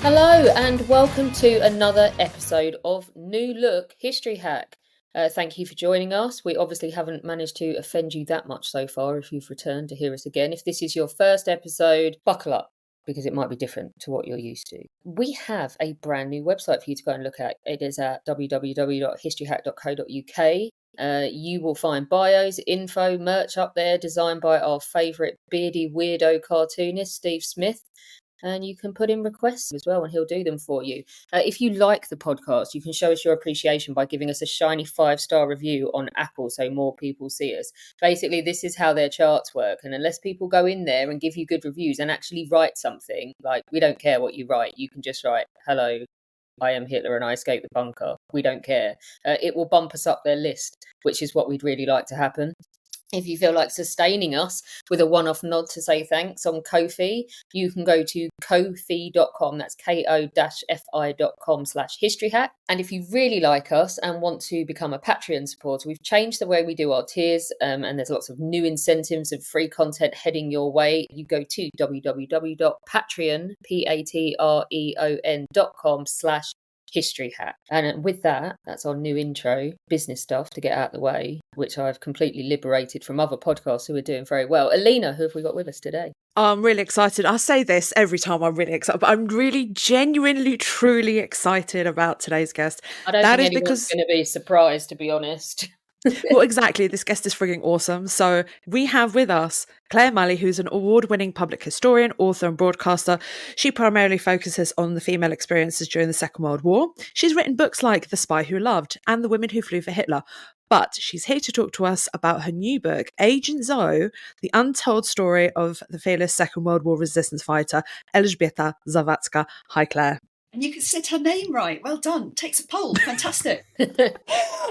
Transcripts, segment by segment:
Hello and welcome to another episode of New Look History Hack. Thank you for joining us. We obviously haven't managed to offend you that much so far if you've returned to hear us again. If this is your first episode, buckle up because it might be different to what you're used to. We have a brand new website for you to go and look at. It is at www.historyhack.co.uk. You will find bios, info, merch up there designed by our favourite beardy weirdo cartoonist, Steve Smith. And you can put in requests as well and he'll do them for you. If you like the podcast, you can show us your appreciation by giving us a shiny 5-star review on Apple so more people see us. Basically, this is how their charts work. And unless people go in there and give you good reviews and actually write something, like we don't care what you write, you can just write, hello, I am Hitler and I escaped the bunker. We don't care. It will bump us up their list, which is what we'd really like to happen. If you feel like sustaining us with a one-off nod to say thanks on Ko-fi, you can go to ko-fi.com, that's ko-fi.com/historyhack. And if you really like us and want to become a Patreon supporter, we've changed the way we do our tiers, and there's lots of new incentives and free content heading your way. You go to www.patreon.com/history hack. And with that, that's our new intro, business stuff to get out the way, which I've completely liberated from other podcasts who are doing very well. Alina, who have we got with us today? I'm really excited. I say this every time I'm really excited, but I'm really genuinely, truly excited about today's guest. I don't think anyone's going to be surprised, to be honest. Well, exactly. This guest is frigging awesome. So we have with us Claire Malley, who's an award-winning public historian, author and broadcaster. She primarily focuses on the female experiences during the Second World War. She's written books like The Spy Who Loved and The Women Who Flew for Hitler. But she's here to talk to us about her new book, Agent Zoe, the untold story of the fearless Second World War resistance fighter, Elżbieta Zawadzka. Hi, Claire. And you can said her name right. Well done. Takes a poll. Fantastic.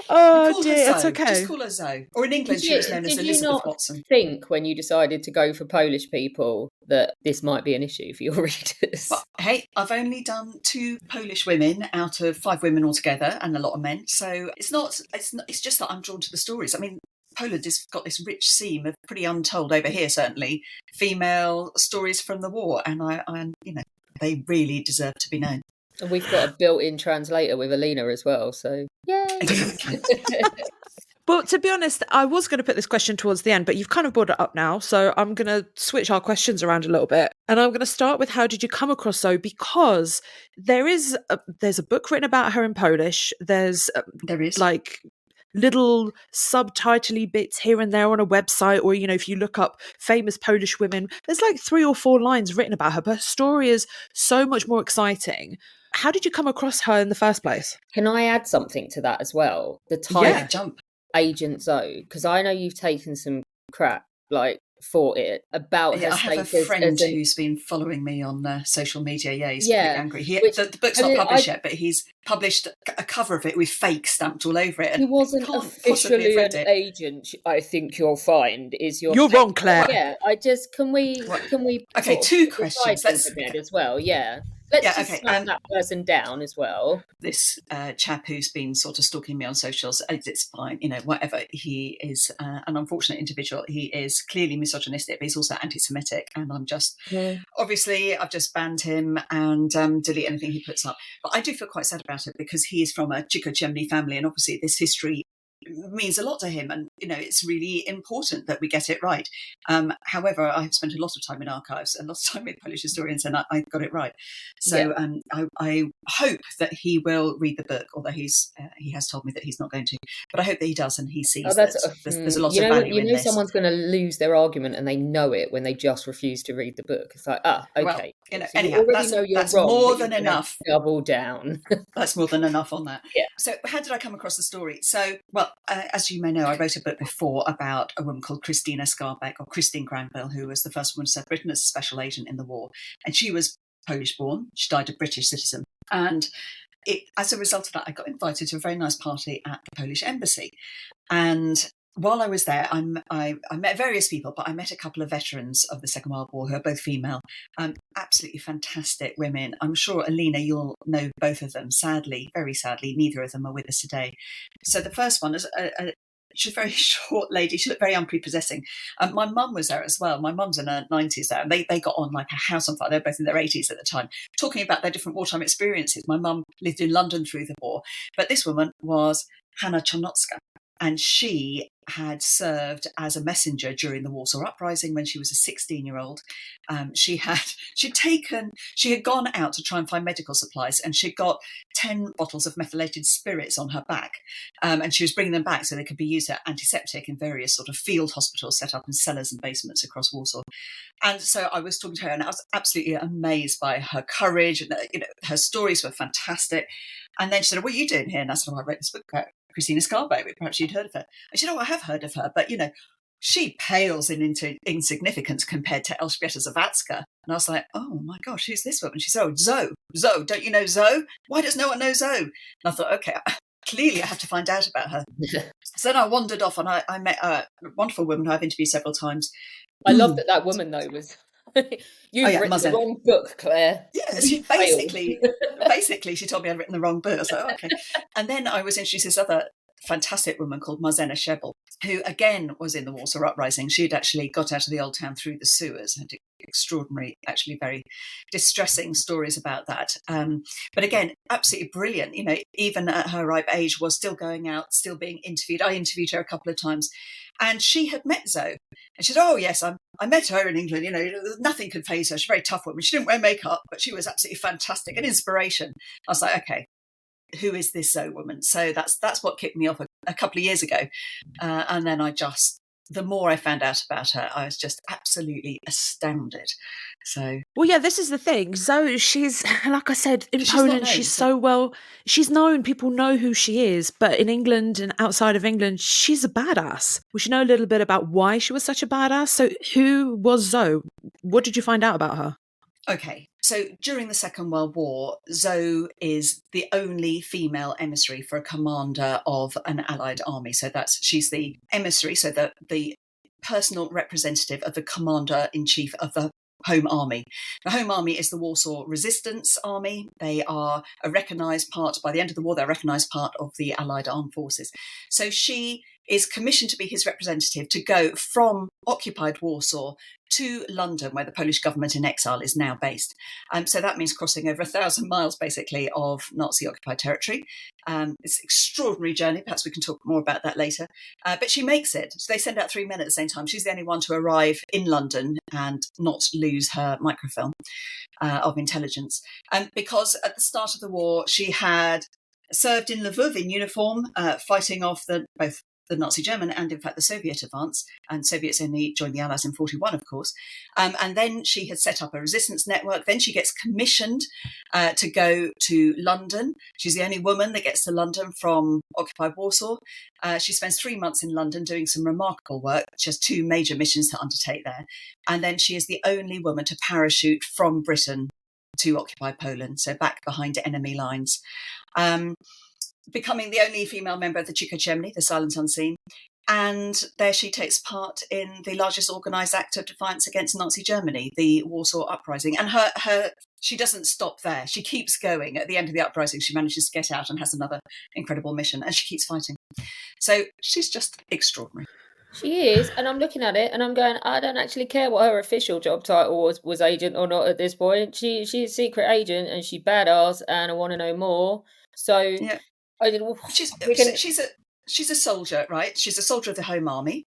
Oh dear, it's okay. Just call her Zoe. Or in England, she was known as Elizabeth Watson. Did you not think when you decided to go for Polish people that this might be an issue for your readers? But, hey, I've only done 2 Polish women out of 5 women altogether, and a lot of men. So it's just that I'm drawn to the stories. I mean, Poland has got this rich seam of pretty untold over here, certainly, female stories from the war, and I they really deserve to be known. And we've got a built-in translator with Alina as well, so yay! But to be honest, I was going to put this question towards the end, but you've kind of brought it up now, so I'm going to switch our questions around a little bit. And I'm going to start with, how did you come across Zoe? Because there's a book written about her in Polish. There is like little subtitly bits here and there on a website, or if you look up famous Polish women, there's like 3 or 4 lines written about her, but her story is so much more exciting. How did you come across her in the first place? Can I add something to that as well? The title, jump. Agent Zoe, because I know you've taken some crap for it about her. I have a friend who's been following me on social media. Yeah, he's pretty angry. The book's not published yet, but he's published a cover of it with fake stamped all over it. He wasn't officially an agent. I think you'll find is your. You're wrong, Claire. Yeah, can we? Okay, 2 questions as well. Yeah. Let's slam that person down as well. This chap who's been sort of stalking me on socials, it's fine, whatever. He is an unfortunate individual. He is clearly misogynistic, but he's also anti-Semitic. And I'm just, obviously, I've just banned him and delete anything he puts up. But I do feel quite sad about it because he is from a Chico Chimney family. And obviously this history means a lot to him, and it's really important that we get it right. However, I've spent a lot of time in archives and a lot of time with Polish historians, and I got it right. So I hope that he will read the book, although he has told me that he's not going to. But I hope that he does, and he sees that there's a lot of value in this. Someone's going to lose their argument, and they know it when they just refuse to read the book. It's like, okay. Well, so anyhow, that's wrong, more than enough. Double down. That's more than enough on that. Yeah. So how did I come across the story? So, as you may know, I wrote a book before about a woman called Christina Skarbek, or Christine Granville, who was the first woman to serve Britain as a special agent in the war. And she was Polish-born. She died a British citizen. And as a result of that, I got invited to a very nice party at the Polish embassy. And while I was there, I met various people, but I met a couple of veterans of the Second World War who are both female, absolutely fantastic women. I'm sure, Alina, you'll know both of them. Sadly, very sadly, neither of them are with us today. So the first one is she's a very short lady. She looked very unprepossessing. My mum was there as well. My mum's in her 90s there, and they got on like a house on fire. They were both in their 80s at the time, talking about their different wartime experiences. My mum lived in London through the war, but this woman was Hanna Chornocka, and she had served as a messenger during the Warsaw Uprising when she was a 16-year-old. She had gone out to try and find medical supplies, and she'd got 10 bottles of methylated spirits on her back, and she was bringing them back so they could be used as antiseptic in various sort of field hospitals set up in cellars and basements across Warsaw. And so I was talking to her, and I was absolutely amazed by her courage, and her stories were fantastic. And then she said, "What are you doing here?" And I said, "Oh, I read this book about Christina Scarbo. Perhaps you'd heard of her." I said, "Oh, I have heard of her, but she pales in insignificance compared to Elżbieta Zawadzka." And I was like, "Oh my gosh, who's this woman?" She said, "Oh, Zoe, don't you know Zoe? Why does no one know Zoe?" And I thought, okay, clearly I have to find out about her. So then I wandered off, and I met a wonderful woman who I've interviewed several times. I love that woman though was you've written the wrong book, Claire. Yeah, she basically she told me I'd written the wrong book. I was like, okay. And then I was introduced to this other fantastic woman called Marzena Szebel, who again was in the Warsaw Uprising. She'd actually got out of the old town through the sewers, and extraordinary, actually very distressing stories about that. But again, absolutely brilliant. Even at her ripe age, was still going out, still being interviewed. I interviewed her a couple of times, and she had met Zoe. And she said, "Oh yes, I met her in England. Nothing could faze her. She's a very tough woman. She didn't wear makeup, but she was absolutely fantastic, an inspiration." I was like, okay, who is this Zoe woman? So that's what kicked me off a couple of years ago. And then the more I found out about her, I was just absolutely astounded. So, well, yeah, this is the thing. Zoe, she's, like I said, in Poland, she's known. People know who she is, but in England and outside of England, she's a badass. We should know a little bit about why she was such a badass. So, who was Zoe? What did you find out about her? Okay, so during the Second World War, Zoe is the only female emissary for a commander of an Allied army. So she's the emissary, so the personal representative of the commander-in-chief of the Home Army. The Home Army is the Warsaw Resistance Army. They are a recognised part, by the end of the war, they're a recognised part of the Allied armed forces. So she is commissioned to be his representative to go from occupied Warsaw to London, where the Polish government in exile is now based. So that means crossing over 1,000 miles, basically, of Nazi-occupied territory. It's an extraordinary journey. Perhaps we can talk more about that later. But she makes it. So they send out 3 men at the same time. She's the only one to arrive in London and not lose her microfilm of intelligence. Because at the start of the war, she had served in Lviv in uniform, fighting off both the Nazi German and, in fact, the Soviet advance. And Soviets only joined the Allies in 1941, of course. And then she had set up a resistance network. Then she gets commissioned to go to London. She's the only woman that gets to London from occupied Warsaw. She spends 3 months in London doing some remarkable work. She has 2 major missions to undertake there. And then she is the only woman to parachute from Britain to occupied Poland, so back behind enemy lines. Becoming the only female member of the Cicha Ciemni, the Silent Unseen. And there she takes part in the largest organised act of defiance against Nazi Germany, the Warsaw Uprising. And she doesn't stop there. She keeps going. At the end of the uprising, she manages to get out and has another incredible mission, and she keeps fighting. So she's just extraordinary. She is, and I'm looking at it and I'm going, I don't actually care what her official job title was agent or not at this point. She's a secret agent and she's badass, and I want to know more. So yeah. She's a soldier, right? She's a soldier of the Home Army.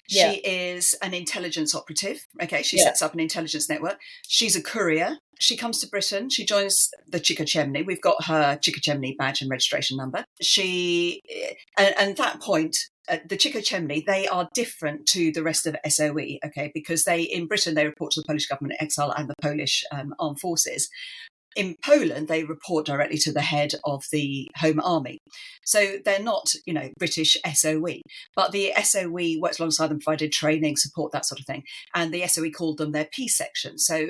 Yeah. She is an intelligence operative. Okay, she sets up an intelligence network. She's a courier. She comes to Britain. She joins the Cicha Ciemni. We've got her Cicha Ciemni badge and registration number. And at that point, the Cicha Ciemni, they are different to the rest of SOE, okay, because in Britain, they report to the Polish government in exile and the Polish armed forces. In Poland, they report directly to the head of the Home Army. So they're not, British SOE, but the SOE worked alongside them, provided training, support, that sort of thing. And the SOE called them their peace section. So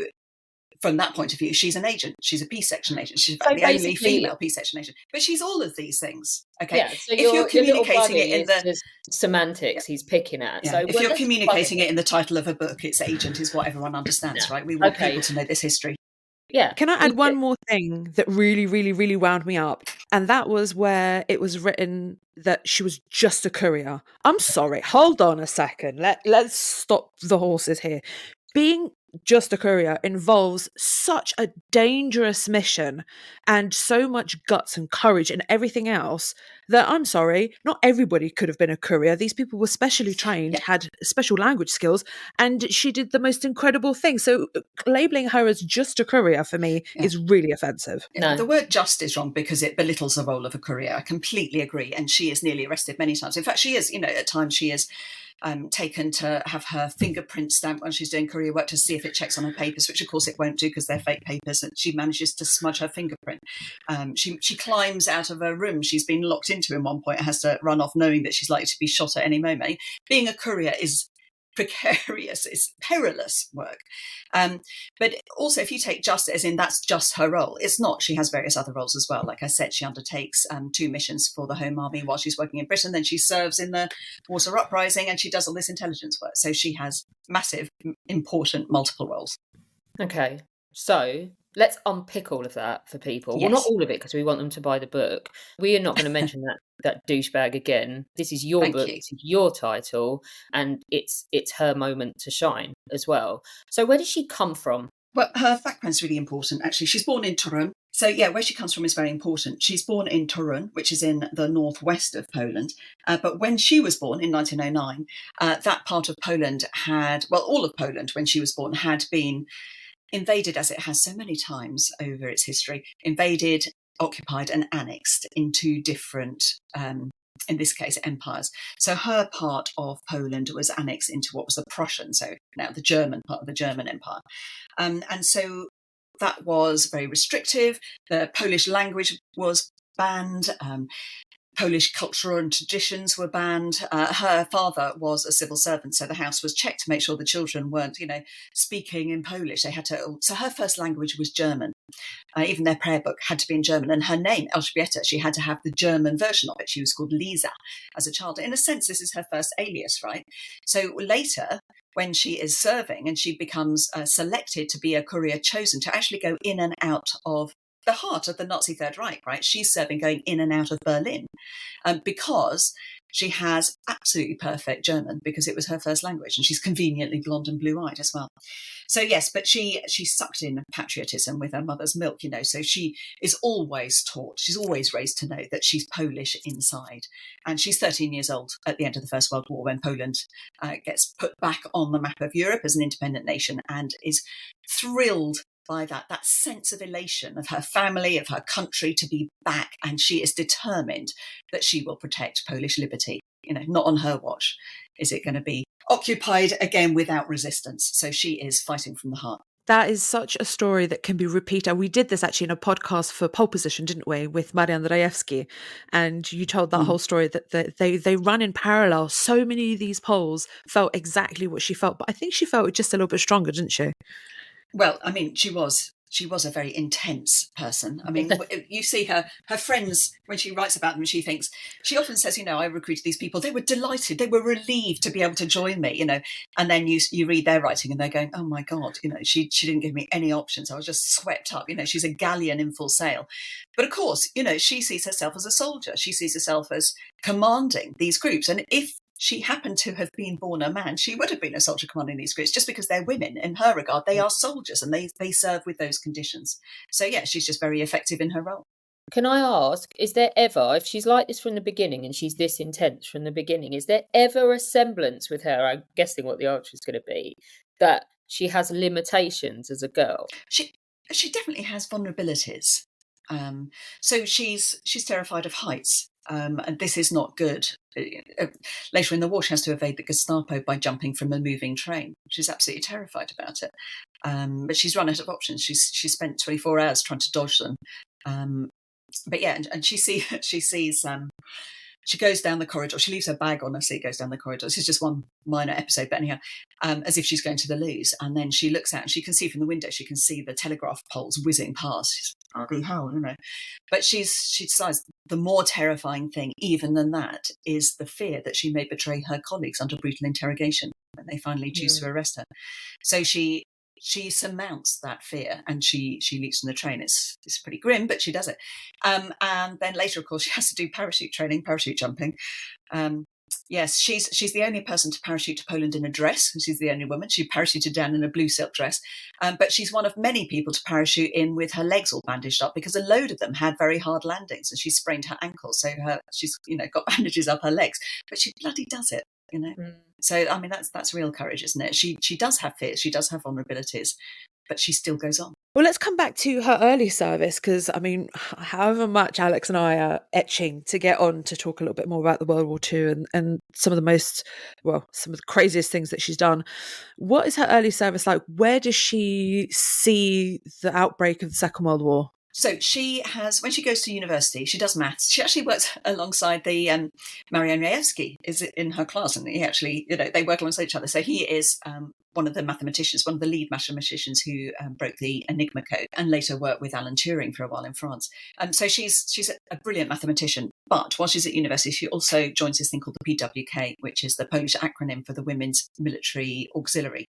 from that point of view, she's an agent. She's a peace section agent. She's the only female peace section agent. But she's all of these things. Okay. Yeah, so if you're communicating it in the semantics he's picking at. Yeah. So if you're communicating it in the title of a book, it's agent is what everyone understands, right? We want people to know this history. Yeah. Can I add one more thing that really, really, really wound me up? And that was where it was written that she was just a courier. I'm sorry, hold on a second. Let's stop the horses here. Being just a courier involves such a dangerous mission and so much guts and courage and everything else that, I'm sorry, not everybody could have been a courier. These people were specially trained, had special language skills, and she did the most incredible thing. So labeling her as just a courier for me is really offensive. No. The word just is wrong because it belittles the role of a courier. I completely agree. And she is nearly arrested many times. In fact, she is, at times she is taken to have her fingerprint stamped when she's doing courier work to see if it checks on her papers, which of course it won't do because they're fake papers, and she manages to smudge her fingerprint. She climbs out of a room she's been locked into in one point and has to run off knowing that she's likely to be shot at any moment. Being a courier is precarious, it's perilous work. But also, if you take just as in that's just her role, it's not. She has various other roles as well. Like I said, she undertakes 2 missions for the Home Army while she's working in Britain. Then she serves in the Water Uprising, and she does all this intelligence work. So she has massive, important, multiple roles. Okay, so let's unpick all of that for people. Yes. Well, not all of it, because we want them to buy the book. We are not going to mention that douchebag again. This is your book, this is your title, and it's her moment to shine as well. So where does she come from? Well, her background's really important, actually. She's born in Torun. So, yeah, where she comes from is very important. She's born in Torun, which is in the northwest of Poland. But when she was born in 1909, that part of Poland all of Poland, when she was born, had been invaded, as it has so many times over its history, invaded, occupied and annexed in 2 different, in this case, empires. So her part of Poland was annexed into what was the Prussian, so now the German part of the German Empire. And so that was very restrictive. The Polish language was banned. Polish culture and traditions were banned. Her father was a civil servant, so the house was checked to make sure the children weren't, speaking in Polish. They had to. So her first language was German. Even their prayer book had to be in German, and her name, Elżbieta, she had to have the German version of it. She was called Lisa as a child. In a sense, this is her first alias, right? So later, when she is serving and she becomes selected to be a courier chosen to actually go in and out of the heart of the Nazi Third Reich, right? She's serving going in and out of Berlin because she has absolutely perfect German because it was her first language, and she's conveniently blonde and blue-eyed as well. So yes, but she sucked in patriotism with her mother's milk, so she is always taught, she's always raised to know that she's Polish inside. And she's 13 years old at the end of the First World War when Poland gets put back on the map of Europe as an independent nation, and is thrilled by that sense of elation of her family, of her country to be back. And she is determined that she will protect Polish liberty. Not on her watch is it going to be occupied again without resistance. So she is fighting from the heart. That is such a story that can be repeated. We did this actually in a podcast for Pole Position, didn't we, with Marian Rejewski? And you told that whole story that they run in parallel. So many of these Poles felt exactly what she felt, but I think she felt it just a little bit stronger, didn't she? Well, I mean, she was a very intense person. I mean, you see her friends, when she writes about them, she often says, I recruited these people. They were delighted. They were relieved to be able to join me, and then you read their writing and they're going, oh my God, she didn't give me any options. I was just swept up. She's a galleon in full sail. But of course, she sees herself as a soldier. She sees herself as commanding these groups. And if she happened to have been born a man, she would have been a soldier commanding these groups, just because they're women. In her regard, they are soldiers and they serve with those conditions. So yeah, she's just very effective in her role. Can I ask, is there ever, if she's like this from the beginning and she's this intense from the beginning, is there ever a semblance with her, I'm guessing what the answer is going to be, that she has limitations as a girl? She definitely has vulnerabilities. So she's terrified of heights. And this is not good. Later in the war, she has to evade the Gestapo by jumping from a moving train. She's absolutely terrified about it. But she's run out of options. She's spent 24 hours trying to dodge them. But yeah, and she sees. She goes down the corridor. She leaves her bag on her seat, goes down the corridor. This is just one minor episode, but anyhow, as if she's going to the loos. And then she looks out and she can see from the window, she can see the telegraph poles whizzing past. She's ugly hell, But she decides the more terrifying thing, even than that, is the fear that she may betray her colleagues under brutal interrogation when they finally choose to arrest her. So she she surmounts that fear, and she leaps from the train. It's pretty grim, but she does it. And then later, of course, she has to do parachute training, parachute jumping. Yes, she's the only person to parachute to Poland in a dress. She's the only woman. She parachuted down in a blue silk dress. But she's one of many people to parachute in with her legs all bandaged up, because a load of them had very hard landings, and she sprained her ankle. So she's got bandages up her legs, but she bloody does it. So I mean, that's real courage, isn't it? She does have fears, she does have vulnerabilities, but she still goes on. Well, let's come back to her early service, because I mean, however much Alex and I are etching to get on to talk a little bit more about the World War II and some of the craziest things that she's done. What is her early service like? Where does she see the outbreak of the Second World War? So she has, when she goes to university, she does maths. She actually works alongside the Marian Rejewski is in her class, and he actually, they work alongside each other. So he is one of the mathematicians, one of the lead mathematicians who broke the Enigma code, and later worked with Alan Turing for a while in France. So she's a brilliant mathematician. But while she's at university, she also joins this thing called the PWK, which is the Polish acronym for the Women's Military Auxiliary.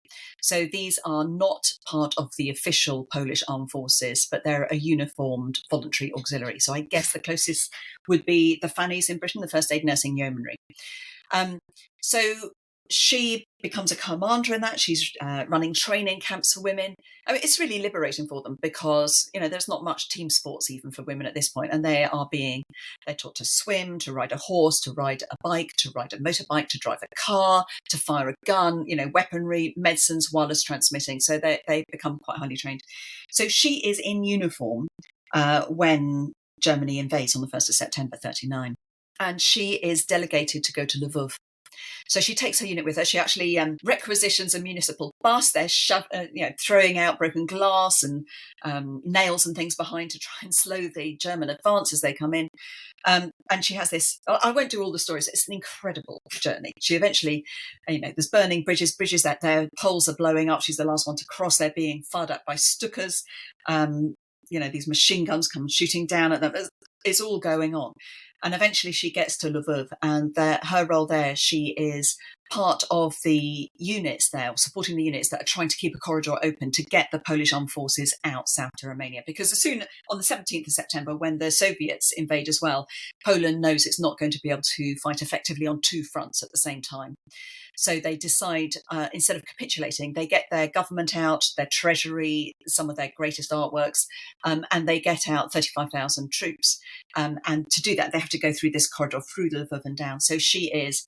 So these are not part of the official Polish armed forces, but they're a uniformed voluntary auxiliary. So I guess the closest would be the Fannies in Britain, the First Aid Nursing Yeomanry. So she becomes a commander in that. She's running training camps for women. I mean, it's really liberating for them, because there's not much team sports even for women at this point, and they're taught to swim, to ride a horse, to ride a bike, to ride a motorbike, to drive a car, to fire a gun, weaponry, medicines, wireless transmitting. So they become quite highly trained. So she is in uniform when Germany invades on the 1st of September 1939, and she is delegated to go to Lvov. So she takes her unit with her. She actually requisitions a municipal bus. They're throwing out broken glass and nails and things behind to try and slow the German advance as they come in. And she has this, I won't do all the stories. It's an incredible journey. She eventually, there's burning bridges that their poles are blowing up. She's the last one to cross. They're being fired at by Stukas. These machine guns come shooting down at them. It's all going on. And eventually she gets to Lvov, and her role there, she is part of the units there, supporting the units that are trying to keep a corridor open to get the Polish armed forces out south to Romania. Because as soon on the 17th of September, when the Soviets invade as well, Poland knows it's not going to be able to fight effectively on two fronts at the same time. So they decide, instead of capitulating, they get their government out, their treasury, some of their greatest artworks, and they get out 35,000 troops. And to do that, they have to go through this corridor, through Lvov and down. So she is,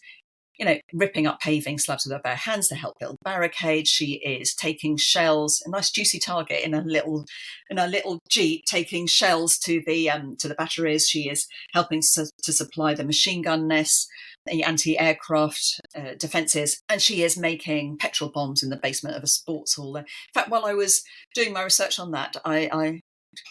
ripping up paving slabs with her bare hands to help build barricades. She is taking shells, a nice juicy target in a little jeep, taking shells to the batteries. She is helping to supply the machine gun nests, the anti-aircraft defences, and she is making petrol bombs in the basement of a sports hall. In fact, while I was doing my research on that, I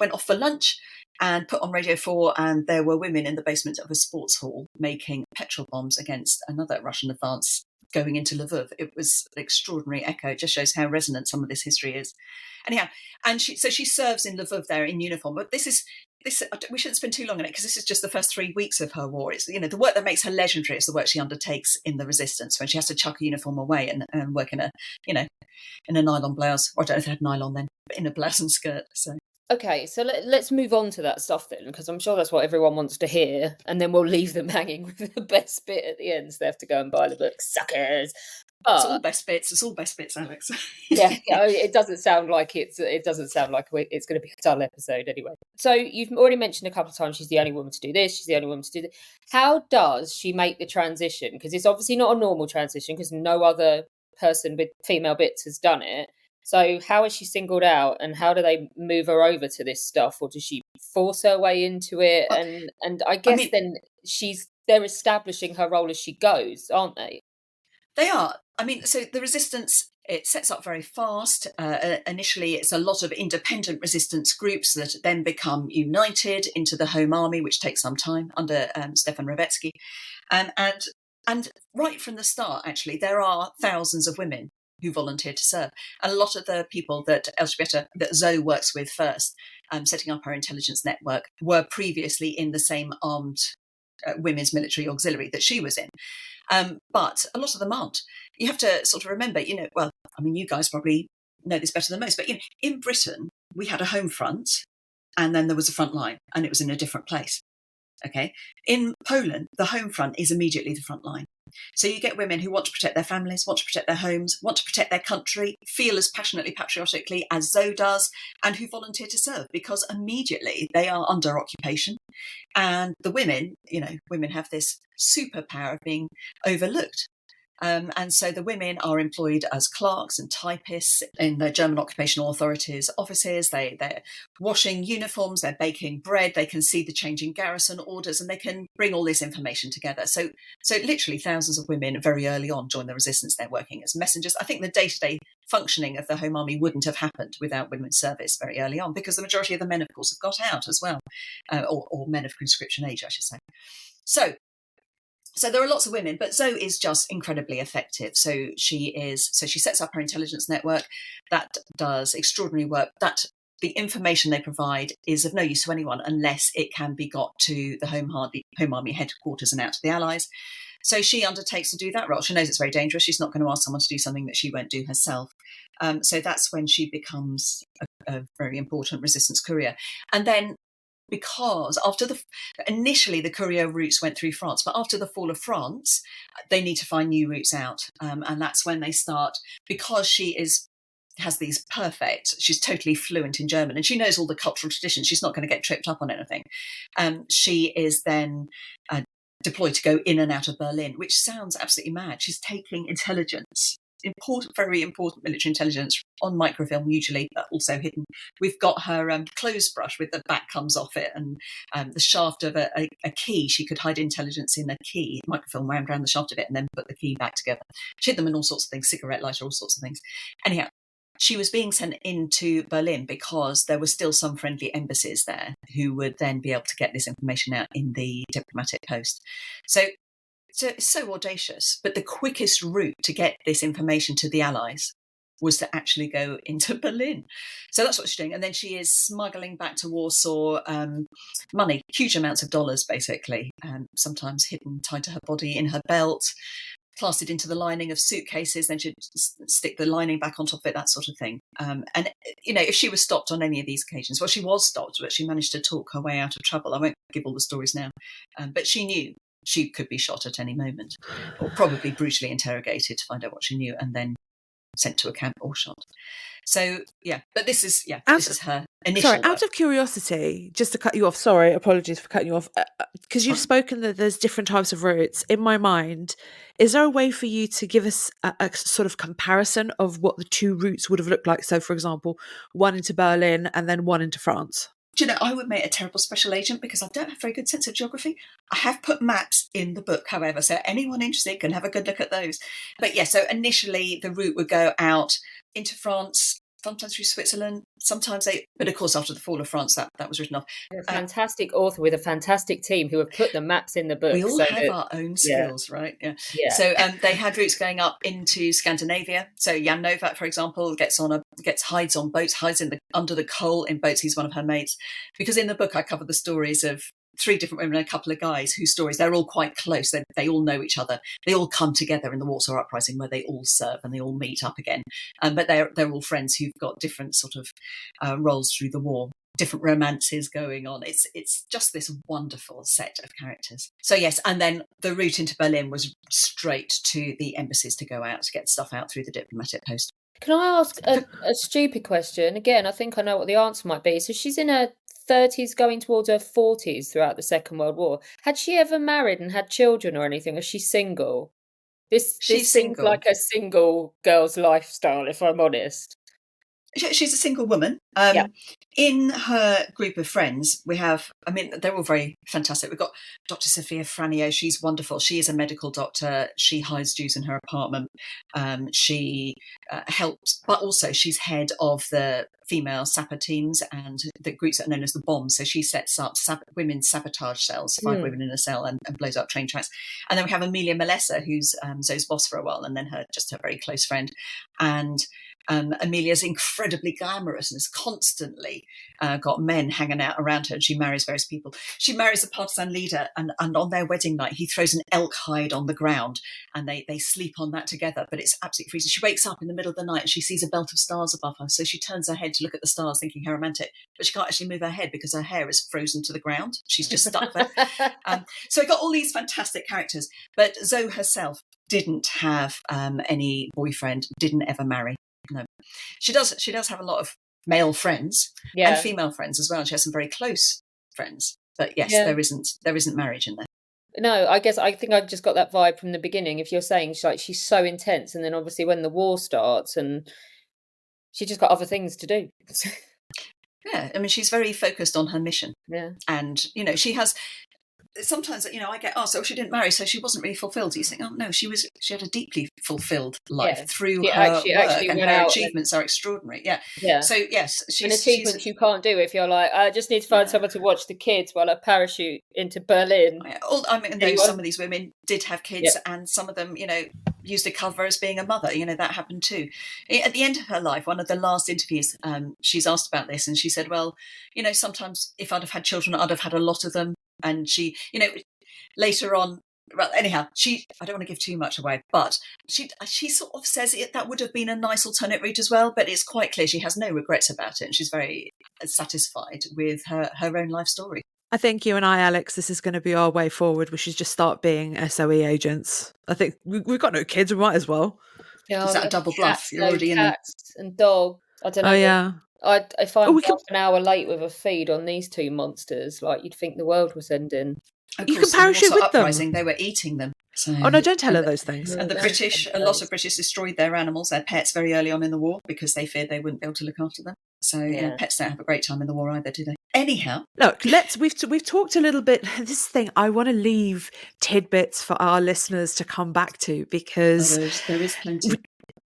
went off for lunch and put on Radio 4, and there were women in the basement of a sports hall making petrol bombs against another Russian advance going into Lvov. It was an extraordinary echo. It just shows how resonant some of this history is. Anyhow, and she serves in Lvov there in uniform. But this we shouldn't spend too long on it, because this is just the first 3 weeks of her war. It's the work that makes her legendary is the work she undertakes in the resistance, when she has to chuck a uniform away and work in a nylon blouse. Or I don't know if they had nylon then, but in a blouse and skirt. So. Okay, so let's move on to that stuff then, because I'm sure that's what everyone wants to hear, and then we'll leave them hanging with the best bit at the end, so they have to go and buy the book. Suckers! But, it's all best bits. It's all best bits, Alex. yeah, it doesn't sound like it's going to be a dull episode anyway. So you've already mentioned a couple of times she's the only woman to do this. She's the only woman to do that. How does she make the transition? Because it's obviously not a normal transition, because no other person with female bits has done it. So how is she singled out, and how do they move her over to this stuff, or does she force her way into it? And I guess then they're establishing her role as she goes, aren't they? They are. I mean, so the resistance, it sets up very fast. Initially, it's a lot of independent resistance groups that then become united into the Home Army, which takes some time under Stefan Revetsky. And right from the start, actually, there are thousands of women who volunteer to serve. And a lot of the people that Zoe works with first, setting up her intelligence network, were previously in the same armed women's military auxiliary that she was in. But a lot of them aren't. You have to sort of remember, you guys probably know this better than most, but in Britain, we had a home front and then there was a front line and it was in a different place. Okay. In Poland, the home front is immediately the front line. So you get women who want to protect their families, want to protect their homes, want to protect their country, feel as passionately patriotically as Zoe does, and who volunteer to serve because immediately they are under occupation. And the women, women have this superpower of being overlooked. And so the women are employed as clerks and typists in the German occupational authorities' offices. They're washing uniforms, they're baking bread, they can see the changing garrison orders, and they can bring all this information together. So literally thousands of women very early on join the resistance. They're working as messengers. I think the day-to-day functioning of the Home Army wouldn't have happened without women's service very early on, because the majority of the men, of course, have got out as well, or men of conscription age, I should say. So there are lots of women, but Zoe is just incredibly effective. So she sets up her intelligence network that does extraordinary work. That the information they provide is of no use to anyone unless it can be got to the Home Army headquarters and out to the Allies. So she undertakes to do that role. She knows it's very dangerous. She's not going to ask someone to do something that she won't do herself. So that's when she becomes a very important resistance courier. And then, because initially the courier routes went through France, but after the fall of France, they need to find new routes out. And that's when they start, because she's totally fluent in German and she knows all the cultural traditions. She's not going to get tripped up on anything. She is then deployed to go in and out of Berlin, which sounds absolutely mad. She's taking intelligence, very important military intelligence, on microfilm usually, but also hidden. We've got her clothes brush with the back comes off it, and the shaft of a key. She could hide intelligence in a key, microfilm wound around the shaft of it, and then put the key back together. She hid them in all sorts of things, cigarette lighter, all sorts of things. Anyhow, she was being sent into Berlin because there were still some friendly embassies there who would then be able to get this information out in the diplomatic post. So it's so audacious, but the quickest route to get this information to the Allies was to actually go into Berlin. So that's what she's doing. And then she is smuggling back to Warsaw money, huge amounts of dollars, basically, sometimes hidden, tied to her body, in her belt, plastered into the lining of suitcases. Then she'd stick the lining back on top of it, that sort of thing. And, if she was stopped on any of these occasions, well, she was stopped, but she managed to talk her way out of trouble. I won't give all the stories now. But she knew she could be shot at any moment, or probably brutally interrogated to find out what she knew, and then sent to a camp or shot. So but this is her initial. Sorry, out of curiosity, just to cut you off. Sorry, apologies for cutting you off. Because you've spoken that there's different types of routes. In my mind, is there a way for you to give us a sort of comparison of what the two routes would have looked like? So, for example, one into Berlin and then one into France. Do you know, I would make a terrible special agent because I don't have a very good sense of geography. I have put maps in the book, however, so anyone interested can have a good look at those. But so initially the route would go out into France, sometimes through Switzerland, but of course after the fall of France that was written off. You're a fantastic author with a fantastic team who have put the maps in the book. We all have our own skills, right? Yeah. So they had routes going up into Scandinavia. So Jan Novak, for example, hides on boats, hides under the coal in boats. He's one of her mates. Because in the book I cover the stories of 3 different women and a couple of guys whose stories, they're all quite close. They all know each other. They all come together in the Warsaw Uprising where they all serve and they all meet up again. But they're all friends who've got different sort of roles through the war, different romances going on. It's just this wonderful set of characters. So yes, and then the route into Berlin was straight to the embassies to go out to get stuff out through the diplomatic post. Can I ask a stupid question? Again, I think I know what the answer might be. So she's in her 30s going towards her 40s throughout the Second World War. Had she ever married and had children or anything? Or is she single? This seems like a single girl's lifestyle, if I'm honest. She's a single woman. In her group of friends, we have, they're all very fantastic. We've got Dr. Sophia Franio. She's wonderful. She is a medical doctor. She hides Jews in her apartment. She helps, but also she's head of the female sapper teams and the groups that are known as the bombs. So she sets up women's sabotage cells, 5 women in a cell, and blows up train tracks. And then we have Amelia Malessa, who's Zoe's boss for a while, and then her very close friend. And Amelia's incredibly glamorous and has constantly got men hanging out around her, and she marries various people. She marries a partisan leader, and on their wedding night, he throws an elk hide on the ground, and they sleep on that together, but it's absolutely freezing. She wakes up in the middle of the night and she sees a belt of stars above her, so she turns her head to look at the stars, thinking how romantic, but she can't actually move her head because her hair is frozen to the ground. She's just stuck there. So it got all these fantastic characters, but Zoe herself didn't have any boyfriend, didn't ever marry. No, she does have a lot of male friends and female friends as well. She has some very close friends, but yes, there isn't marriage in there. No, I think I just got that vibe from the beginning. If you're saying she's so intense, and then obviously when the war starts, and she just got other things to do. Yeah, I mean, she's very focused on her mission. Yeah, and she has. Sometimes, I get asked, she didn't marry, so she wasn't really fulfilled. You think, oh no, she had a deeply fulfilled life through her work, and her achievements are extraordinary. Yeah. So yes, she's achievements you can't do if you're like, I just need to find someone to watch the kids while I parachute into Berlin. Some of these women did have kids, and some of them, used a cover as being a mother. That happened too. At the end of her life, one of the last interviews, she's asked about this, and she said, well, sometimes if I'd have had children, I'd have had a lot of them. And she, later on, well, anyhow, I don't want to give too much away, but she sort of says that would have been a nice alternate route as well, but it's quite clear she has no regrets about it, and she's very satisfied with her own life story. I think you and I, Alex, this is going to be our way forward. We should just start being SOE agents. I think we've got no kids, we might as well. Yeah, is that a double bluff? You're already in cats and dogs. I don't know. Oh, yeah. If I'm half an hour late with a feed on these two monsters, you'd think the world was ending. You can parachute with them. They were eating them. So, oh no, don't tell her those things. And the British, a lot of British destroyed their animals, their pets, very early on in the war because they feared they wouldn't be able to look after them. So pets don't have a great time in the war either, do they? Anyhow, look, we've talked a little bit. This thing I want to leave tidbits for our listeners to come back to, because there is plenty.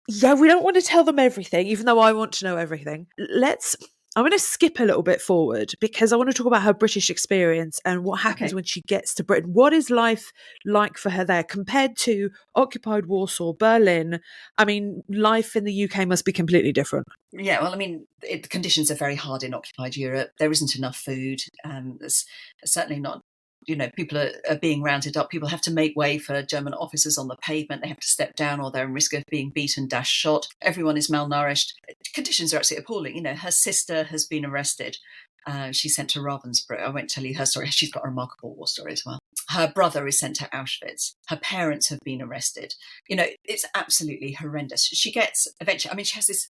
We don't want to tell them everything, even though I want to know everything. I'm going to skip a little bit forward because I want to talk about her British experience and what happens when she gets to Britain. What is life like for her there compared to occupied Warsaw, Berlin? I mean, life in the UK must be completely different. Yeah, well, I mean, the conditions are very hard in occupied Europe. There isn't enough food. There's certainly not. People are being rounded up. People have to make way for German officers on the pavement. They have to step down or they're in risk of being beaten, shot. Everyone is malnourished. Conditions are absolutely appalling. Her sister has been arrested. She's sent to Ravensbrück. I won't tell you her story. She's got a remarkable war story as well. Her brother is sent to Auschwitz. Her parents have been arrested. It's absolutely horrendous. She gets eventually, she has this,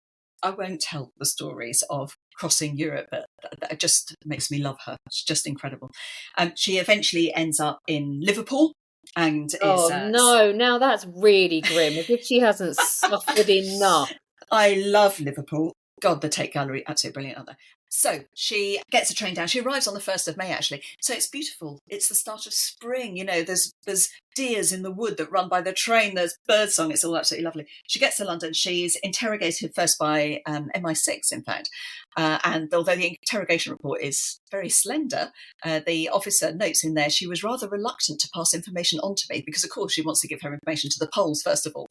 I won't tell the stories of crossing Europe, but that just makes me love her. She's just incredible. She eventually ends up in Liverpool and now that's really grim. As if she hasn't suffered enough. I love Liverpool. God, the Tate Gallery, absolutely brilliant out there. So she gets a train down. She arrives on the 1st of May, actually. So it's beautiful. It's the start of spring. There's deers in the wood that run by the train. There's birdsong. It's all absolutely lovely. She gets to London. She's interrogated first by MI6, in fact. And although the interrogation report is very slender, the officer notes in there she was rather reluctant to pass information on to me because, of course, she wants to give her information to the Poles, first of all.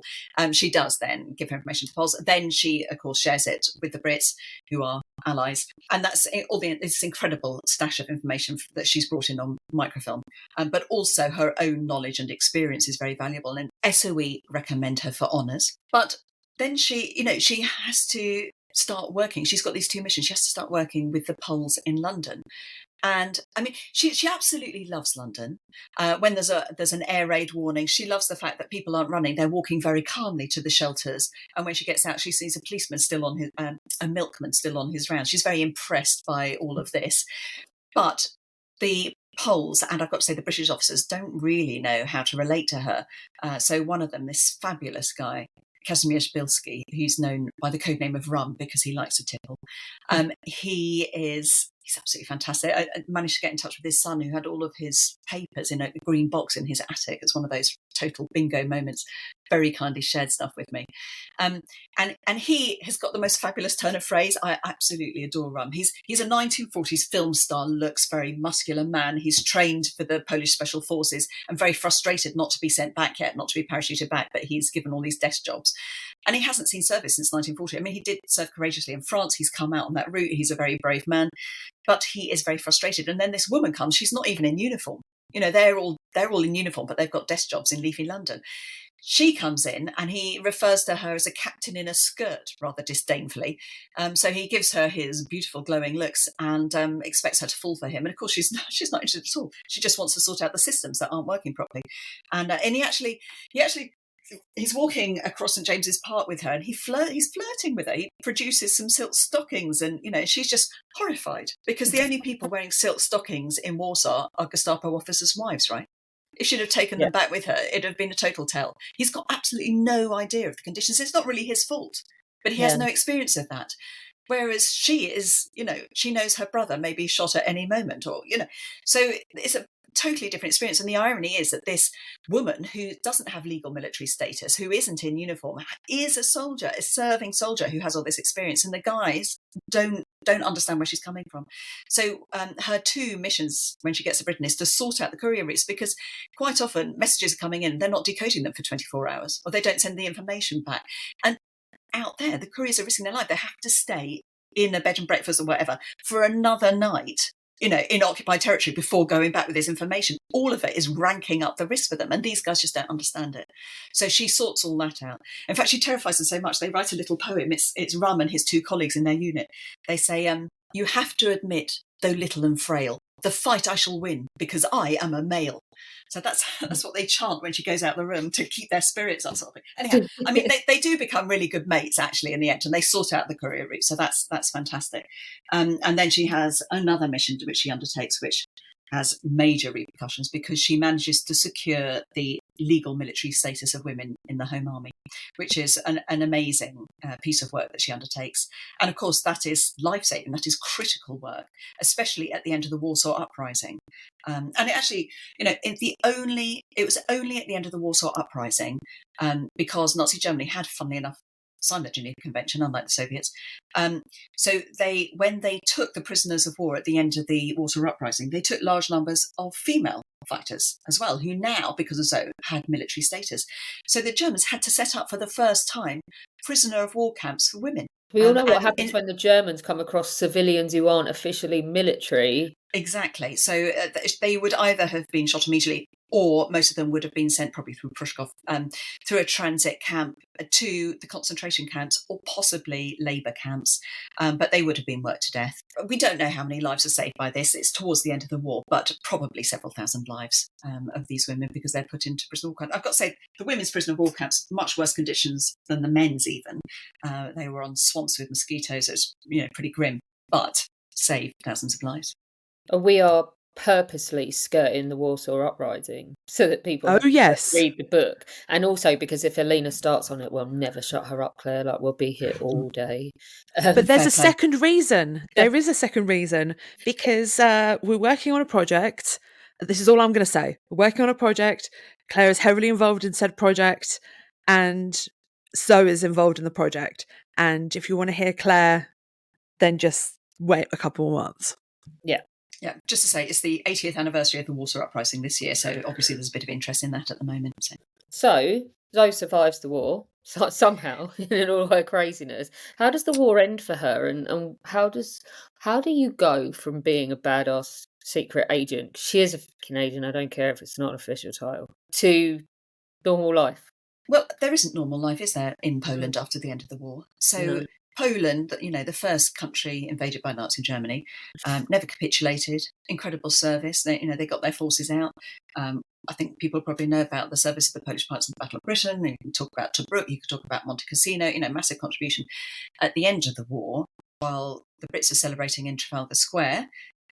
She does then give her information to the Poles. Then she, of course, shares it with the Brits, who are allies. And that's all this incredible stash of information that she's brought in on microfilm. But also her own knowledge and experience is very valuable. And SOE recommend her for honours. But then she has to start working. She's got these two missions. She has to start working with the Poles in London. And she absolutely loves London. When there's an air raid warning, she loves the fact that people aren't running; they're walking very calmly to the shelters. And when she gets out, she sees a policeman still on his, a milkman still on his rounds. She's very impressed by all of this. But the Poles, and I've got to say the British officers, don't really know how to relate to her. So one of them, this fabulous guy, Kazimierz Bilski, who's known by the codename of Rum because he likes to tipple. he's absolutely fantastic. I managed to get in touch with his son, who had all of his papers in a green box in his attic. It's one of those total bingo moments. Very kindly shared stuff with me. And he has got the most fabulous turn of phrase. I absolutely adore Rum. He's a 1940s film star, looks very muscular man. He's trained for the Polish Special Forces and very frustrated not to be sent back yet, not to be parachuted back, but he's given all these desk jobs. And he hasn't seen service since 1940. I mean, he did serve courageously in France. He's come out on that route. He's a very brave man, but he is very frustrated. And then this woman comes. She's not even in uniform. You know, they're all in uniform, but they've got desk jobs in leafy London. She comes in and he refers to her as a captain in a skirt, rather disdainfully. So he gives her his beautiful glowing looks and expects her to fall for him. And of course, she's not interested at all. She just wants to sort out the systems that aren't working properly. And he's walking across St James's Park with her, and he's flirting with her. He produces some silk stockings, and she's just horrified because the only people wearing silk stockings in Warsaw are Gestapo officers' wives, right? If she'd have taken them back with her, it'd have been a total tell. He's got absolutely no idea of the conditions. It's not really his fault, but he has no experience of that. Whereas she is, she knows her brother may be shot at any moment, or, so it's a totally different experience. And the irony is that this woman who doesn't have legal military status, who isn't in uniform, is a soldier, a serving soldier who has all this experience. And the guys don't understand where she's coming from. So her two missions when she gets to Britain is to sort out the courier routes, because quite often messages are coming in, they're not decoding them for 24 hours, or they don't send the information back. And out there, the couriers are risking their life. They have to stay in a bed and breakfast or whatever for another night, in occupied territory before going back with this information. All of it is ranking up the risk for them, and these guys just don't understand it. So she sorts all that out. In fact, she terrifies them so much, they write a little poem. It's Rum and his two colleagues in their unit. They say, you have to admit, though little and frail, the fight I shall win, because I am a male. So that's what they chant when she goes out the room to keep their spirits up, sort of thing. Anyhow, I mean, they do become really good mates, actually, in the end, and they sort out the courier route. So that's fantastic. And then she has another mission which she undertakes, which has major repercussions, because she manages to secure the legal military status of women in the Home Army, which is an amazing piece of work that she undertakes. And of course, that is life-saving, that is critical work, especially at the end of the Warsaw Uprising. And it actually, it was only at the end of the Warsaw Uprising, because Nazi Germany had, funnily enough, signed the Geneva Convention, unlike the Soviets. So when they took the prisoners of war at the end of the Warsaw Uprising, they took large numbers of female fighters as well, who now, because of so, had military status. So the Germans had to set up for the first time prisoner of war camps for women. We all know what happens when the Germans come across civilians who aren't officially military. Exactly. So they would either have been shot immediately, or most of them would have been sent, probably through Prushkov, through a transit camp to the concentration camps, or possibly labour camps. But they would have been worked to death. We don't know how many lives are saved by this. It's towards the end of the war, but probably several thousand lives of these women, because they're put into prison war camps. I've got to say, the women's prisoner of war camps, much worse conditions than the men's even. They were on swamps with mosquitoes. It was, pretty grim, but saved thousands of lives. We are purposely skirting the Warsaw Uprising so that people read the book, and also because if Alina starts on it, we'll never shut her up, Claire. Like, we'll be here all day. But there's a second reason. There is a second reason, because we're working on a project. This is all I'm going to say. We're working on a project. Claire is heavily involved in said project, and so is involved in the project. And if you want to hear Claire, then just wait a couple more months. Yeah, just to say, it's the 80th anniversary of the Warsaw Uprising this year, so obviously there's a bit of interest in that at the moment. So Zoe survives the war somehow in all her craziness. How does the war end for her, and how do you go from being a badass secret agent, she is a fucking agent, I don't care if it's not an official title, to normal life? Well, there isn't normal life, is there, in Poland after the end of the war? So. No. Poland, the first country invaded by Nazi Germany, never capitulated. Incredible service. They got their forces out. I think people probably know about the service of the Polish pilots in the Battle of Britain. You can talk about Tobruk. You can talk about Monte Cassino. Massive contribution. At the end of the war, while the Brits are celebrating in Trafalgar Square,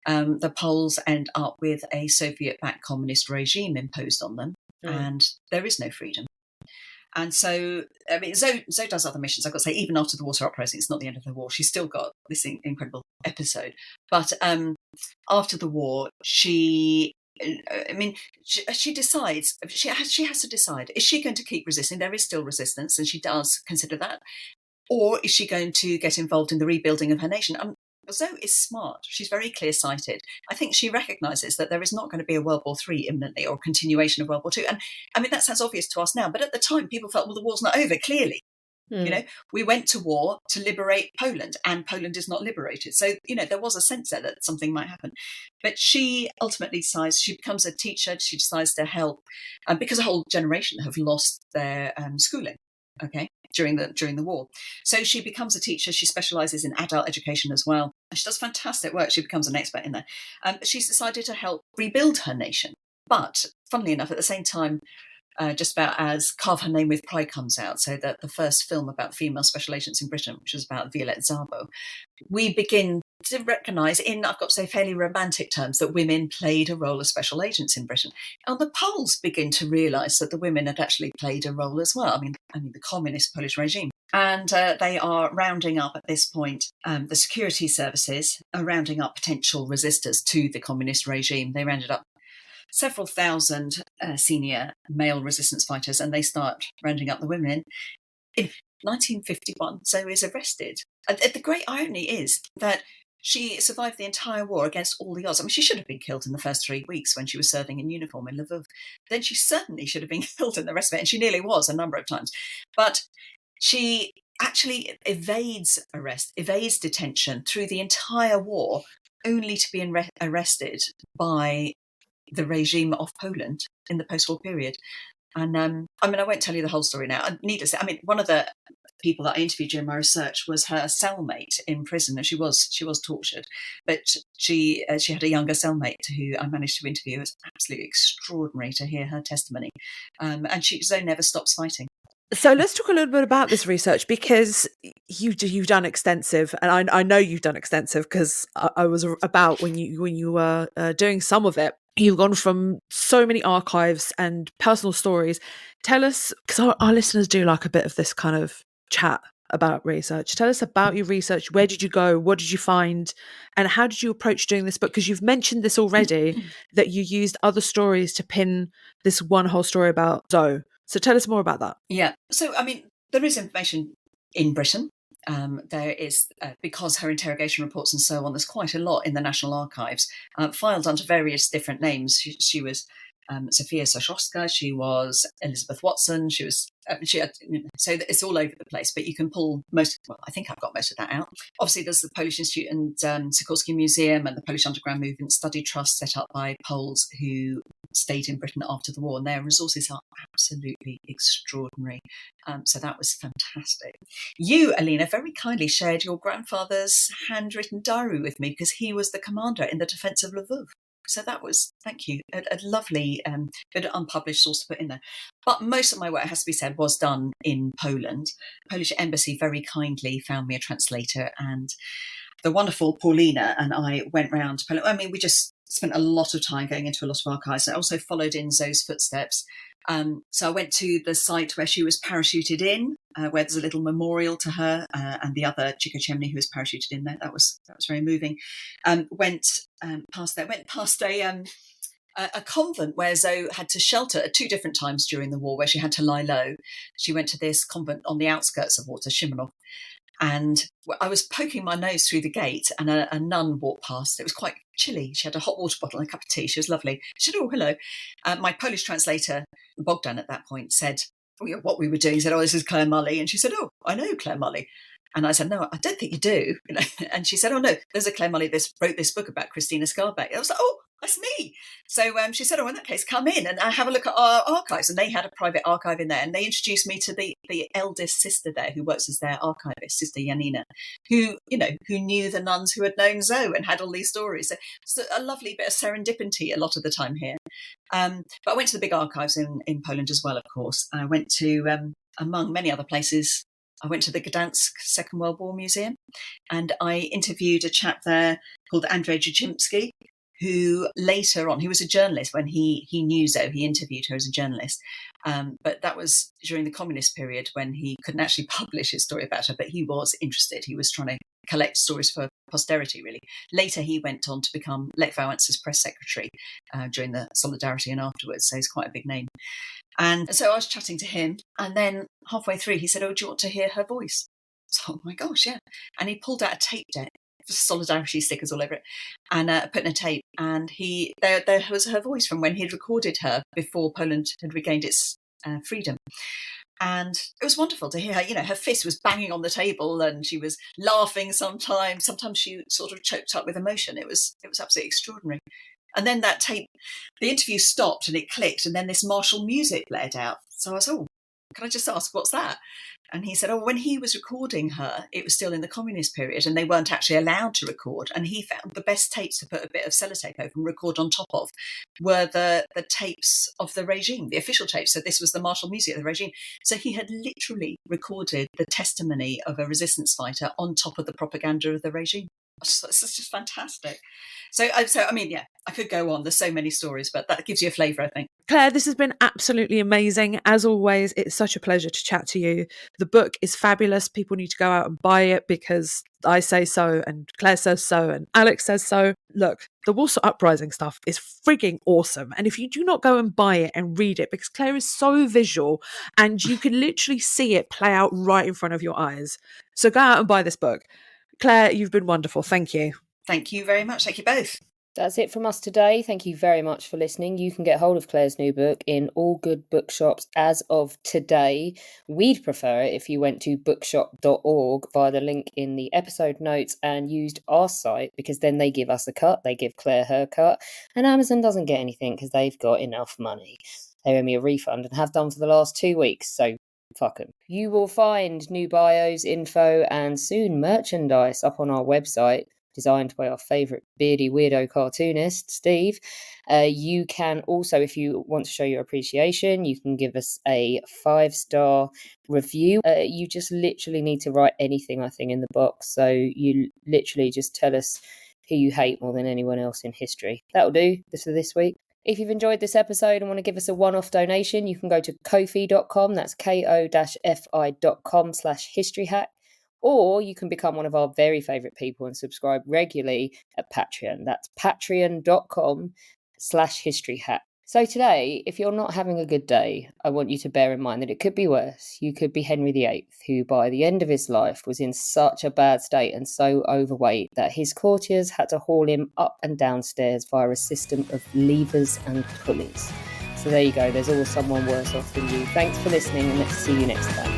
the Poles end up with a Soviet-backed communist regime imposed on them, and there is no freedom. And so, I mean, Zoe does other missions. I've got to say, even after the water uprising, it's not the end of the war. She's still got this incredible episode. But after the war, she decides, she has to decide, is she going to keep resisting? There is still resistance, and she does consider that. Or is she going to get involved in the rebuilding of her nation? Zoe is smart. She's very clear-sighted. I think she recognises that there is not going to be a World War III imminently, or a continuation of World War II. And I mean, that sounds obvious to us now, but at the time, people felt, well, the war's not over, clearly. You know, we went to war to liberate Poland, and Poland is not liberated. So, you know, there was a sense there that something might happen. But she ultimately decides, she becomes a teacher, she decides to help, because a whole generation have lost their schooling, okay, during the war. So she becomes a teacher. She specialises in adult education as well. And she does fantastic work. She becomes an expert in there. She's decided to help rebuild her nation. But, funnily enough, at the same time, just about as Carve Her Name with Pride comes out, so that the first film about female special agents in Britain, which was about Violette Szabo, we begin to recognise, in, I've got to say, fairly romantic terms, that women played a role as special agents in Britain. And the Poles begin to realise that the women had actually played a role as well. I mean the communist Polish regime. And they are rounding up at this point, the security services are rounding up potential resistors to the communist regime. They rounded up several thousand senior male resistance fighters, and they start rounding up the women. In 1951, Zoe is arrested. The great irony is that she survived the entire war against all the odds. I mean, she should have been killed in the first 3 weeks when she was serving in uniform in Lvov. Then she certainly should have been killed in the rest of it, and she nearly was a number of times. But she actually evades arrest, evades detention through the entire war, only to be arrested by the regime of Poland in the post-war period. And I won't tell you the whole story now. Needless to say, one of the people that I interviewed during my research was her cellmate in prison, and she was tortured, but she had a younger cellmate who I managed to interview. It was absolutely extraordinary to hear her testimony, and Zoe never stops fighting. So let's talk a little bit about this research, because you've done extensive, and I know you've done extensive because I was about when you were doing some of it. You've gone from so many archives and personal stories. Tell us, because our listeners do like a bit of this kind of chat about research. Tell us about your research. Where did you go? What did you find? And how did you approach doing this book? Because you've mentioned this already, that you used other stories to pin this one whole story about Zoe. So tell us more about that. Yeah. So, there is information in Britain. There is, because her interrogation reports and so on, there's quite a lot in the National Archives, filed under various different names. She was Sophia Sochowska, she was Elizabeth Watson, so it's all over the place, but you can pull I think I've got most of that out. Obviously, there's the Polish Institute and Sikorski Museum and the Polish Underground Movement Study Trust, set up by Poles who stayed in Britain after the war, and their resources are absolutely extraordinary. So that was fantastic. You, Alina, very kindly shared your grandfather's handwritten diary with me, because he was the commander in the defence of Lvov. So that was, thank you, a lovely bit of unpublished source to put in there. But most of my work, has to be said, was done in Poland. The Polish embassy very kindly found me a translator, and the wonderful Paulina and I went round to Poland. We just spent a lot of time going into a lot of archives. I also followed in Zoe's footsteps. So I went to the site where she was parachuted in, where there's a little memorial to her and the other Chico Chemney who was parachuted in there. That was very moving. Went past a convent where Zoe had to shelter at 2 different times during the war, where she had to lie low. She went to this convent on the outskirts of Warta Szymanów. And I was poking my nose through the gate, and a nun walked past. It was quite chilly. She had a hot water bottle and a cup of tea. She was lovely. She said, "Oh, hello." My Polish translator, Bogdan, at that point said what we were doing. He said, "Oh, this is Claire Mully." And she said, "Oh, I know Claire Mully." And I said, "No, I don't think you do." And she said, "Oh, no, there's a Claire Mully that wrote this book about Christina Skarbek." I was like, "Oh, that's me." So she said, "Oh, in that case, come in and have a look at our archives." And they had a private archive in there, and they introduced me to the eldest sister there, who works as their archivist, Sister Janina, who knew the nuns who had known Zoe and had all these stories. So it's a lovely bit of serendipity a lot of the time here. But I went to the big archives in Poland as well, of course. I went to, among many other places, I went to the Gdansk Second World War Museum, and I interviewed a chap there called Andrzej Dziedzimski, who later on, he was a journalist when he knew Zoe. He interviewed her as a journalist. But that was during the communist period when he couldn't actually publish his story about her, but he was interested. He was trying to collect stories for posterity, really. Later, he went on to become Lech Wałęsa's press secretary during the Solidarity and afterwards, so he's quite a big name. And so I was chatting to him, and then halfway through, he said, "Oh, do you want to hear her voice?" So, oh my gosh, yeah. And he pulled out a tape deck, Solidarity stickers all over it, and put in a tape. And there was her voice from when he'd recorded her before Poland had regained its freedom. And it was wonderful to hear her. You know, her fist was banging on the table, and she was laughing sometimes. Sometimes she sort of choked up with emotion. It was absolutely extraordinary. And then that tape, the interview stopped and it clicked, and then this martial music blared out. So I was, oh, can I just ask, what's that? And he said, oh, when he was recording her, it was still in the communist period and they weren't actually allowed to record. And he found the best tapes to put a bit of sellotape over and record on top of were the tapes of the regime, the official tapes. So this was the martial music of the regime. So he had literally recorded the testimony of a resistance fighter on top of the propaganda of the regime. It's just fantastic. So I mean, yeah, I could go on. There's so many stories, but that gives you a flavour, I think. Claire, this has been absolutely amazing. As always, it's such a pleasure to chat to you. The book is fabulous. People need to go out and buy it because I say so, and Claire says so, and Alex says so. Look, the Warsaw Uprising stuff is frigging awesome. And if you do not go and buy it and read it, because Claire is so visual and you can literally see it play out right in front of your eyes. So go out and buy this book. Claire, you've been wonderful. Thank you. Thank you very much. Thank you both. That's it from us today. Thank you very much for listening. You can get hold of Claire's new book in all good bookshops as of today. We'd prefer it if you went to bookshop.org via the link in the episode notes and used our site, because then they give us a cut, they give Claire her cut, and Amazon doesn't get anything because they've got enough money. They owe me a refund and have done for the last 2 weeks, so fuck them. You will find new bios, info, and soon merchandise up on our website, designed by our favourite beardy weirdo cartoonist, Steve. You can also, if you want to show your appreciation, you can give us a 5-star review. You just literally need to write anything, I think, in the box. So you literally just tell us who you hate more than anyone else in history. That'll do for this week. If you've enjoyed this episode and want to give us a one-off donation, you can go to ko-fi.com. That's ko-fi.com/historyhack. Or you can become one of our very favourite people and subscribe regularly at Patreon. That's patreon.com/historyhack. So today, if you're not having a good day, I want you to bear in mind that it could be worse. You could be Henry VIII, who by the end of his life was in such a bad state and so overweight that his courtiers had to haul him up and down stairs via a system of levers and pulleys. So there you go, there's always someone worse off than you. Thanks for listening, and let's see you next time.